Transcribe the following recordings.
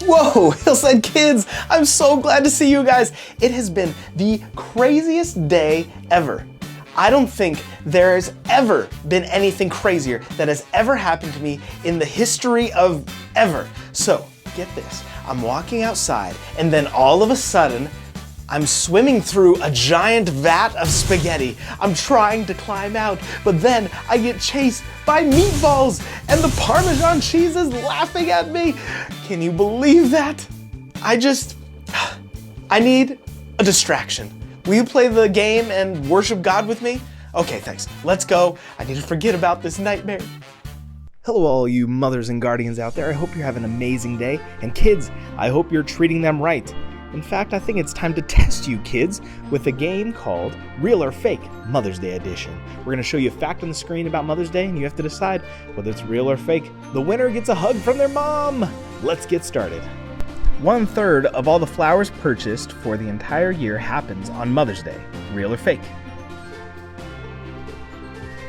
Whoa, Hillside Kids! I'm so glad to see you guys. It has been the craziest day ever. I don't think there has ever been anything crazier that has ever happened to me in the history of ever. So, get this. I'm walking outside and then all of a sudden, I'm swimming through a giant vat of spaghetti. I'm trying to climb out, but then I get chased by meatballs and the Parmesan cheese is laughing at me. Can you believe that? I need a distraction. Will you play the game and worship God with me? Okay, thanks. Let's go. I need to forget about this nightmare. Hello all you mothers and guardians out there. I hope you're having an amazing day. And kids, I hope you're treating them right. In fact, I think it's time to test you kids with a game called Real or Fake Mother's Day Edition. We're going to show you a fact on the screen about Mother's Day and you have to decide whether it's real or fake. The winner gets a hug from their mom. Let's get started. 1/3 of all the flowers purchased for the entire year happens on Mother's Day. Real or fake?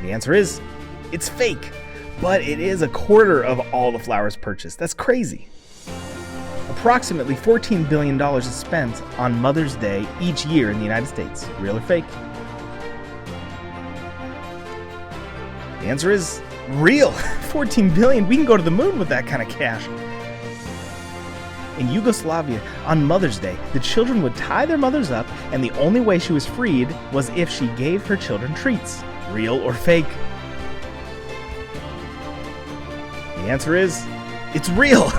The answer is, it's fake. But it is 1/4 of all the flowers purchased. That's crazy. Approximately $14 billion is spent on Mother's Day each year in the United States. Real or fake? The answer is real. 14 billion. We can go to the moon with that kind of cash. In Yugoslavia, on Mother's Day, the children would tie their mothers up, and the only way she was freed was if she gave her children treats. Real or fake? The answer is, it's real.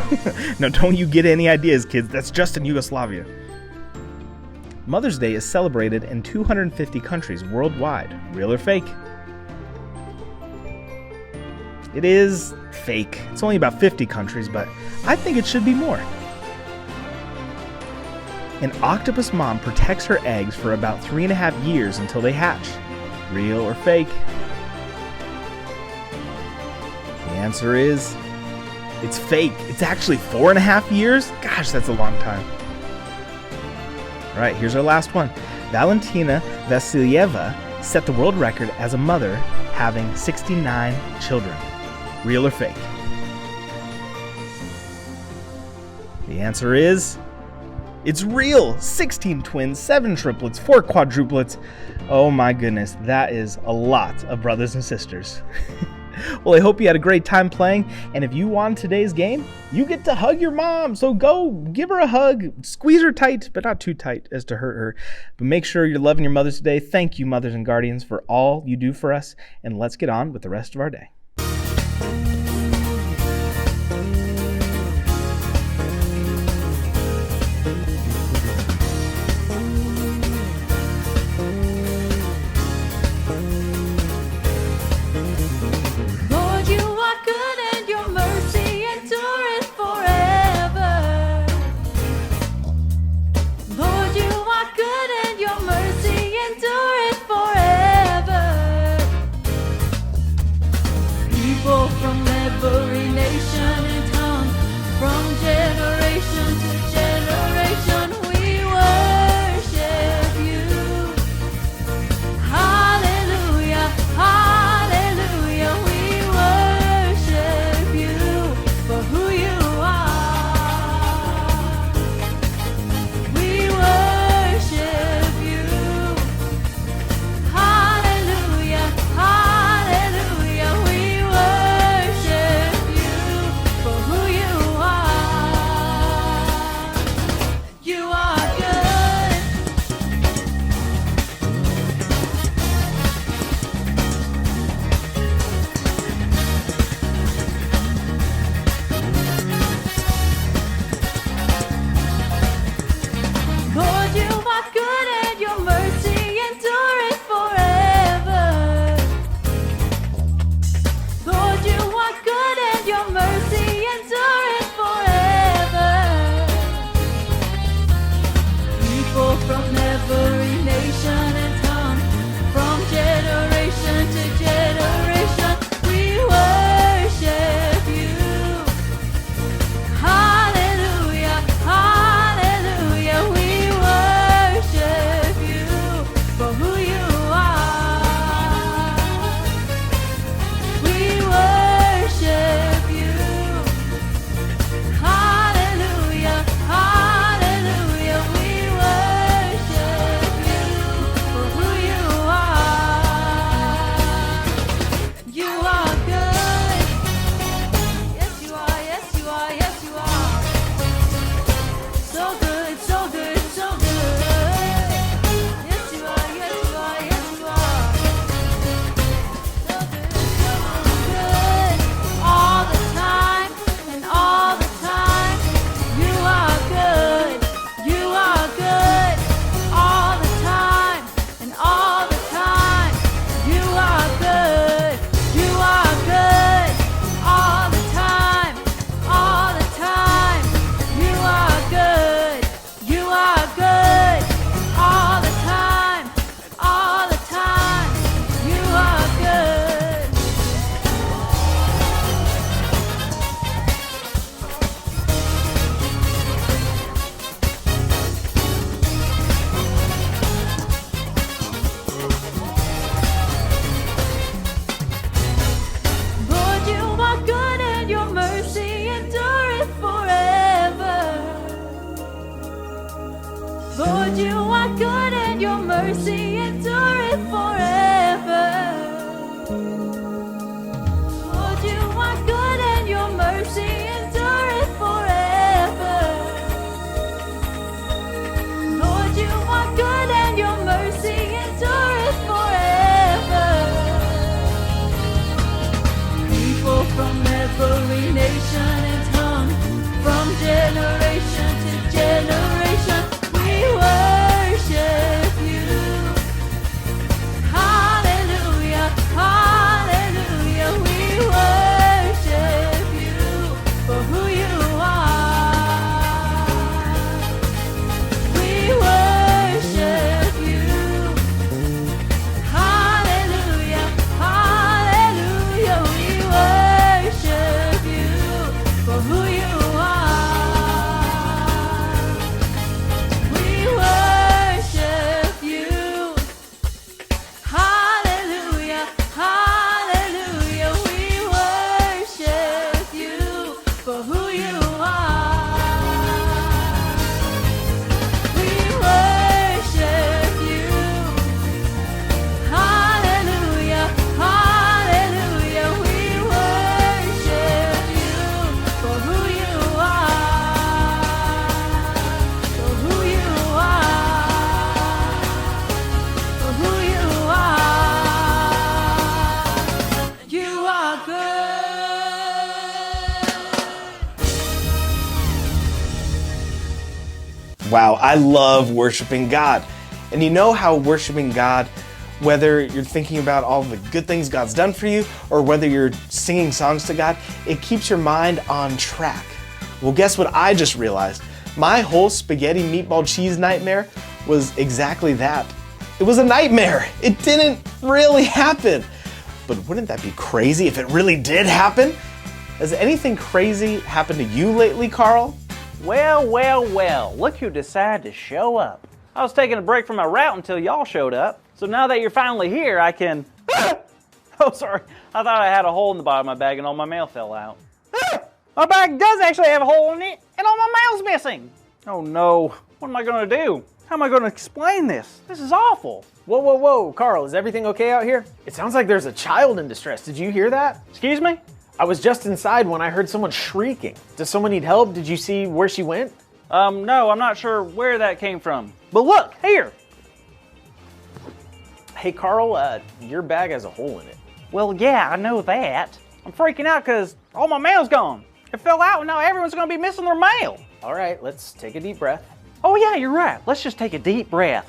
Now, don't you get any ideas, kids. That's just in Yugoslavia. Mother's Day is celebrated in 250 countries worldwide. Real or fake? It is fake. It's only about 50 countries, but I think it should be more. An octopus mom protects her eggs for about 3.5 years until they hatch. Real or fake? The answer is, it's fake. It's actually 4.5 years? Gosh, that's a long time. All right, here's our last one. Valentina Vasilyeva set the world record as a mother, having 69 children. Real or fake? The answer is, it's real. 16 twins, 7 triplets, 4 quadruplets. Oh my goodness, that is a lot of brothers and sisters. Well, I hope you had a great time playing, and if you won today's game, you get to hug your mom. So go give her a hug, squeeze her tight, but not too tight as to hurt her. But make sure you're loving your mothers today. Thank you, mothers and guardians, for all you do for us, and let's get on with the rest of our day. From every nation and tongue, from generation to generation, we worship you. Hallelujah, hallelujah, we worship you for who you are. We worship you. Hallelujah, hallelujah, we worship you for who you are. mercy endureth forever. Lord, you are good and your mercy endureth forever. Lord, you are good and your mercy endureth forever. People from every nation and tongue, from generation to generation, we worship you. Hallelujah, hallelujah, we worship you for who you are. We worship you. Hallelujah, hallelujah, we worship you for who you are. We worship you. Hallelujah, hallelujah, we worship you for who you are. We worship you. Hallelujah, hallelujah, we worship you for who you are. For who you are. For who you are. You are good. Wow, I love worshiping God. And you know how worshiping God, whether you're thinking about all the good things God's done for you or whether you're singing songs to God, it keeps your mind on track. Well, guess what I just realized? My whole spaghetti meatball cheese nightmare was exactly that. It was a nightmare. It didn't really happen. But wouldn't that be crazy if it really did happen? Has anything crazy happened to you lately, Carl? Well, look who decided to show up. I was taking a break from my route until y'all showed up. So now that you're finally here, I can... Oh, sorry. I thought I had a hole in the bottom of my bag and all my mail fell out. My bag does actually have a hole in it and all my mail's missing. Oh no, what am I gonna do? How am I gonna explain this? This is awful. Whoa, Carl, is everything okay out here? It sounds like there's a child in distress. Did you hear that? Excuse me? I was just inside when I heard someone shrieking. Does someone need help? Did you see where she went? No, I'm not sure where that came from. But look, here. Hey, Carl, your bag has a hole in it. Well, yeah, I know that. I'm freaking out because all my mail's gone. It fell out and now everyone's gonna be missing their mail. All right, let's take a deep breath. Oh yeah, you're right. Let's just take a deep breath.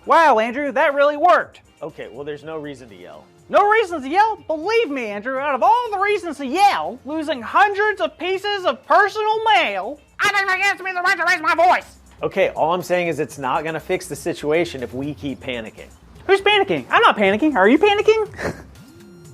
Wow, Andrew, that really worked. Okay, well, there's no reason to yell. No reasons to yell? Believe me, Andrew, out of all the reasons to yell, losing hundreds of pieces of personal mail, I think that gives me the right to raise my voice. Okay, all I'm saying is it's not gonna fix the situation if we keep panicking. Who's panicking? I'm not panicking. Are you panicking?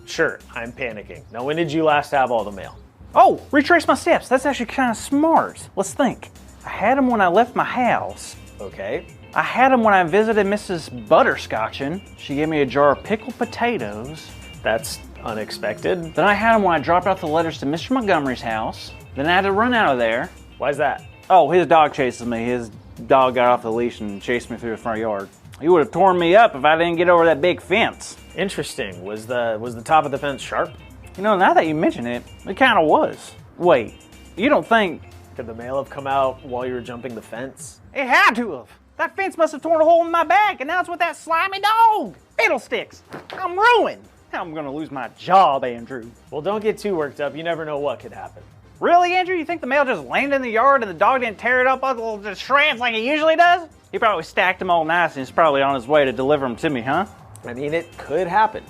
Sure, I'm panicking. Now, when did you last have all the mail? Oh, retrace my steps. That's actually kind of smart. Let's think. I had them when I left my house. Okay. I had them when I visited Mrs. Butterscotchin. She gave me a jar of pickled potatoes. That's unexpected. Then I had them when I dropped off the letters to Mr. Montgomery's house. Then I had to run out of there. Why's that? Oh, his dog chases me. His dog got off the leash and chased me through the front yard. He would have torn me up if I didn't get over that big fence. Interesting. Was the top of the fence sharp? You know, now that you mention it, it kind of was. Wait, you don't think... Could the mail have come out while you were jumping the fence? It had to have. That fence must have torn a hole in my back, and now it's with that slimy dog. Fiddlesticks. I'm ruined. Now I'm gonna lose my job, Andrew. Well, don't get too worked up. You never know what could happen. Really, Andrew? You think the mail just landed in the yard and the dog didn't tear it up into little shreds like he usually does? He probably stacked them all nice and he's probably on his way to deliver them to me, huh? I mean, it could happen.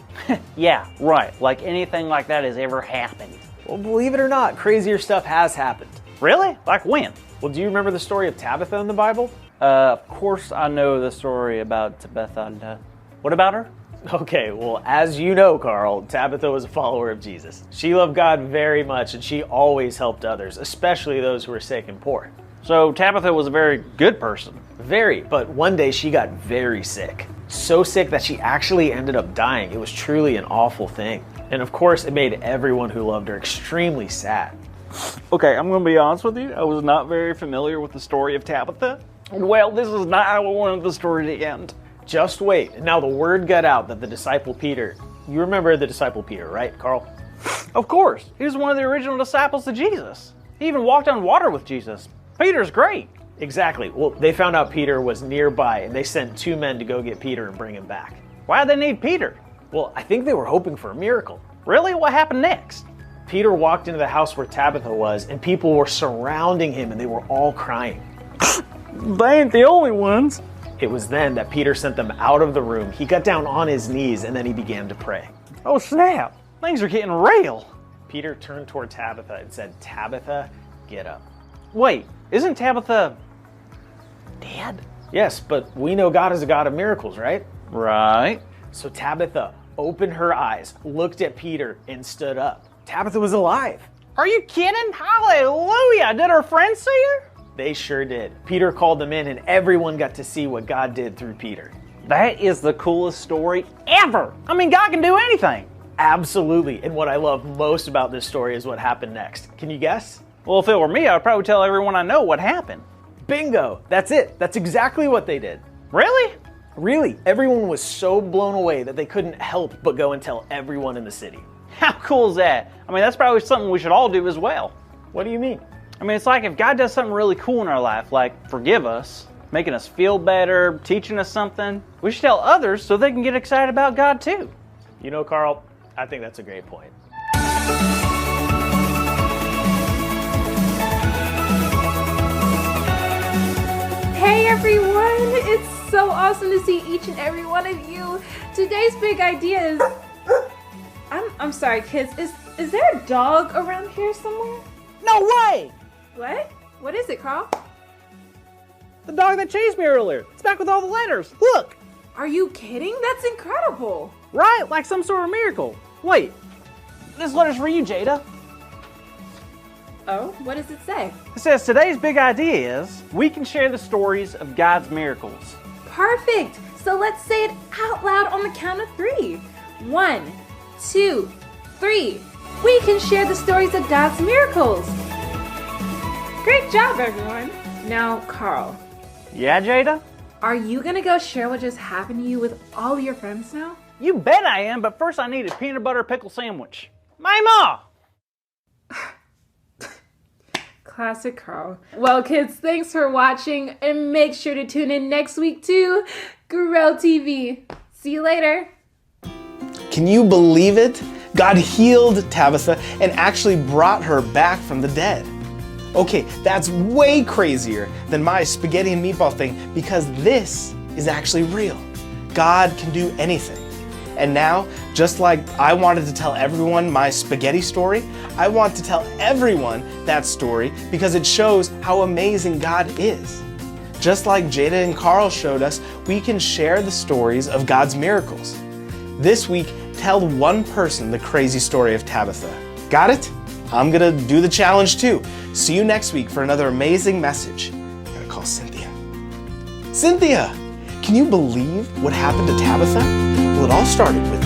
Yeah, right. Like anything like that has ever happened. Well, believe it or not, crazier stuff has happened. Really? Like when? Well, do you remember the story of Tabitha in the Bible? Of course I know the story about Tabitha. What about her? Okay, well, as you know, Carl, Tabitha was a follower of Jesus. She loved God very much, and she always helped others, especially those who were sick and poor. So Tabitha was a very good person. Very, but one day she got very sick. So sick that she actually ended up dying. It was truly an awful thing. And of course, it made everyone who loved her extremely sad. Okay, I'm going to be honest with you. I was not very familiar with the story of Tabitha. Well, this is not how I wanted the story to end. Just wait. And now the word got out that the disciple Peter, you remember the disciple Peter, right, Carl? Of course, he was one of the original disciples of Jesus. He even walked on water with Jesus. Peter's great. Exactly. Well, they found out Peter was nearby and they sent 2 men to go get Peter and bring him back. Why'd they need Peter? Well, I think they were hoping for a miracle. Really? What happened next? Peter walked into the house where Tabitha was and people were surrounding him and they were all crying. They ain't the only ones. It was then that Peter sent them out of the room. He got down on his knees and then he began to pray. Oh snap, things are getting real. Peter turned toward Tabitha and said, "Tabitha, get up." Wait, isn't Tabitha dead? Yes, but we know God is a God of miracles, right? Right. So Tabitha opened her eyes, looked at Peter, and stood up. Tabitha was alive. Are you kidding? Hallelujah! Did her friends see her? They sure did. Peter called them in and everyone got to see what God did through Peter. That is the coolest story ever. I mean, God can do anything. Absolutely. And what I love most about this story is what happened next. Can you guess? Well, if it were me, I'd probably tell everyone I know what happened. Bingo! That's it. That's exactly what they did. Really? Really, everyone was so blown away that they couldn't help but go and tell everyone in the city. How cool is that? I mean, that's probably something we should all do as well. What do you mean? I mean, it's like if God does something really cool in our life, like forgive us, making us feel better, teaching us something, we should tell others so they can get excited about God too. You know, Carl, I think that's a great point. Hey everyone! It's so awesome to see each and every one of you. Today's big idea is... I'm sorry kids, is there a dog around here somewhere? No way! What? What is it, Carl? The dog that chased me earlier. It's back with all the letters. Look! Are you kidding? That's incredible! Right, like some sort of miracle. Wait, this letter's for you, Jada. Oh, what does it say? It says today's big idea is we can share the stories of God's miracles. Perfect! So let's say it out loud on the count of 3. 1, 2, 3. We can share the stories of God's miracles. Great job, everyone. Now, Carl, Yeah, Jada? are you gonna go share what just happened to you with all your friends now? You bet I am, but first I need a peanut butter pickle sandwich. Mama! Classic Carl. Well, kids, thanks for watching, and make sure to tune in next week to Gorell TV. See you later. Can you believe it? God healed Tabitha and actually brought her back from the dead. Okay, that's way crazier than my spaghetti and meatball thing because this is actually real. God can do anything. And now, just like I wanted to tell everyone my spaghetti story, I want to tell everyone that story because it shows how amazing God is. Just like Jada and Carl showed us, we can share the stories of God's miracles. This week, tell one person the crazy story of Tabitha. Got it? I'm gonna do the challenge too. See you next week for another amazing message. I'm gonna call Cynthia. Cynthia, can you believe what happened to Tabitha? Well, it all started with